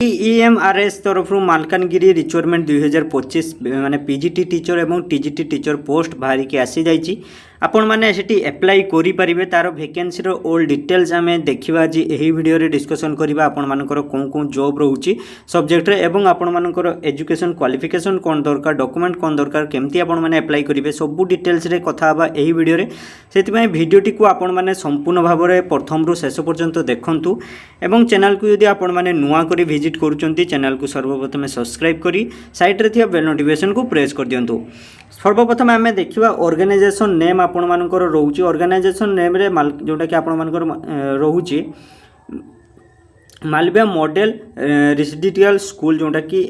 EMRS तरफ Malkangiri requirement 2025 माने PGT teacher एवं टीजीटी टीचर पोस्ट बाहरी के आसी जाइए आपण मैंने से एप्लाई करें तार वैकेंसी ओल्ड डिटेल्स आम देखा आज यही वीडियो रे डिस्कसन करवा आपण मानकर कौन कौन जॉब रोचे सब्जेक्ट रे एवं आपण मानकर एजुकेशन क्वालिफिकेशन कौन दरकार डॉक्यूमेंट कौन दरकार केमती आपण माने अप्लाई करेंगे सब डिटेल्स रे कथा हवा यही वीडियो रे से भिडियोटी को आपण माने संपूर्ण भाव में प्रथम रु शेष पर्यंत देखंतु एवं चैनल को यदि आपण माने नुआ करी विजिट करूचंती चैनल को सर्वप्रथम सब्सक्राइब करी साइड रे थिया बेल नोटिफिकेशन को प्रेस कर दियंतु। सर्वप्रथम आम देखा ऑर्गेनाइजेशन नेम आपण मानकर रोचे ऑर्गेनाइजेशन नेम रे जोटा कि आपण मानकर रोचे मालविया मॉडल रेसिडेंशियल स्कूल जोटा कि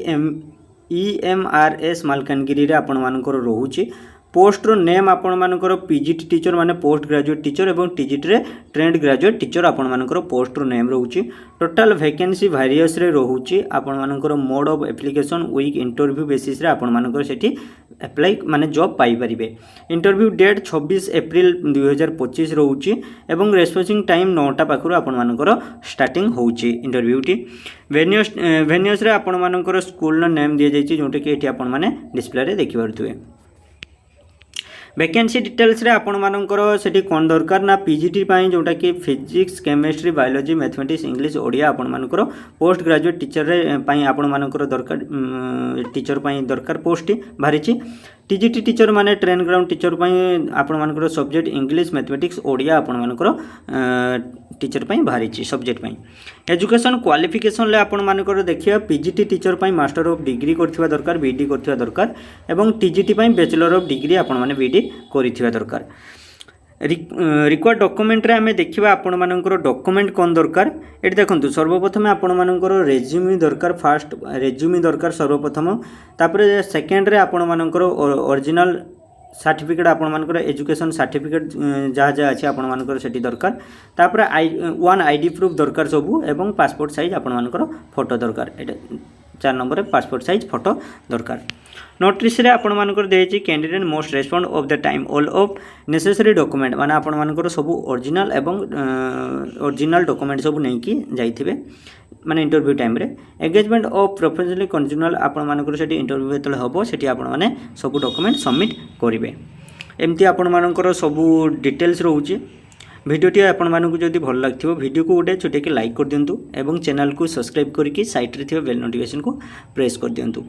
EMRS मालकानगिरी रे आपण मानकर रोचे पोस्टर नेम आपण मानकर पीजीटी टीचर माने पोस्ट ग्रेजुएट टीचर एवं टीजीटी रे ट्रेंड ग्रेजुएट टीचर आपण मानकर पोस्टर नेम रोचे टोटल वैकेंसी वेरियस रे रोचे आपण मानकर mode of application walk interview basis रे आपण मानकर सेठी अप्लाई माने जॉब पाई परिबे। इंटरव्यू डेट 26 एप्रिल 2025 रोचे एवं रेस्पॉन्सिंग टाइम 9टा पाखरु आपण मानकर स्टार्टिंग होउची इंटरव्यूटी वेन्यूस रे आपण मानकर स्कूल नेम दिया जायछि जोटे कि एठी आपण माने डिस्प्ले रे देखि पारथुवे। वैकेंसी डिटेल्स रे आपण मानकर सेठी कोन दरकार ना पीजीटी पाई जोटा कि physics chemistry biology mathematics English Odia आपण मानकर पोस्ट ग्रेजुएट टीचर रे पाई आपण मानकर दरकार टीचर पाई दरकार पोस्ट बाहरिछि। टीजीटी टीचर माने ट्रेन ग्राउंड टीचर पाई आपण मानकर सब्जेक्ट इंग्लिश मैथमेटिक्स ओडिया आपण मानकर टीचर पाई बाहरिछि सब्जेक्ट पाई। एजुकेशन क्वालिफिकेशन ले आपण मानकर देखिया पीजीटी टीचर पाई मास्टर ऑफ डिग्री करथिबा दरकार बीडी करथिबा दरकार एवं टीजीटी पाई बैचलर ऑफ डिग्री आपण माने बीडी करथिबा दरकार। रिक्वायर्ड डॉक्यूमेंट रे आमे देखिबा आपण मानकर डॉक्यूमेंट कोन दरकार एटी देखंतु सर्वप्रथम आपण मानकर रेज्यूमे दरकार फास्ट रेज्यूमे दरकार सर्वप्रथम तापर सेकेंड रे आपण मानकर ओरिजिनल सर्टिफिकेट आपण मानकर एजुकेशन सर्टिफिकेट जहाँ जहाँ अच्छे आपण मानकर सेठी दरकार तापर वन आईडी प्रूफ दरकार सबू एवं पासपोर्ट साइज आपण मानकर फोटो दरकार एटा 4 नंबर रे पासपोर्ट साइज फोटो दरकार। नोटिस रे आपण मानकर देछि candidate most respond of the time all of necessary document माने आपण मानकर सबू ओरिजिनल एवं ओरिजिनल डॉक्यूमेंट सबू नै कि जाइथिबे माने इंटरव्यू टाइम रे। एंगेजमेंट ऑफ प्रोफेशनली कंटिन्यूअल आपण मानकर सेठी इंटरव्यू जेतले हबो सेठी आपण माने सबू डॉक्यूमेंट सबमिट करिवे। एमती आपण मानकर सबू डिटेल्स रहउची। भिडियोटी आपण मानकु जदि भल लागथिबो वीडियो को गोटे छोटे के लाइक कर दियंतु एवं चैनल को सब्सक्राइब करिकि साइड रे थिबा बेल नोटिफिकेशन को प्रेस कर दियंतु।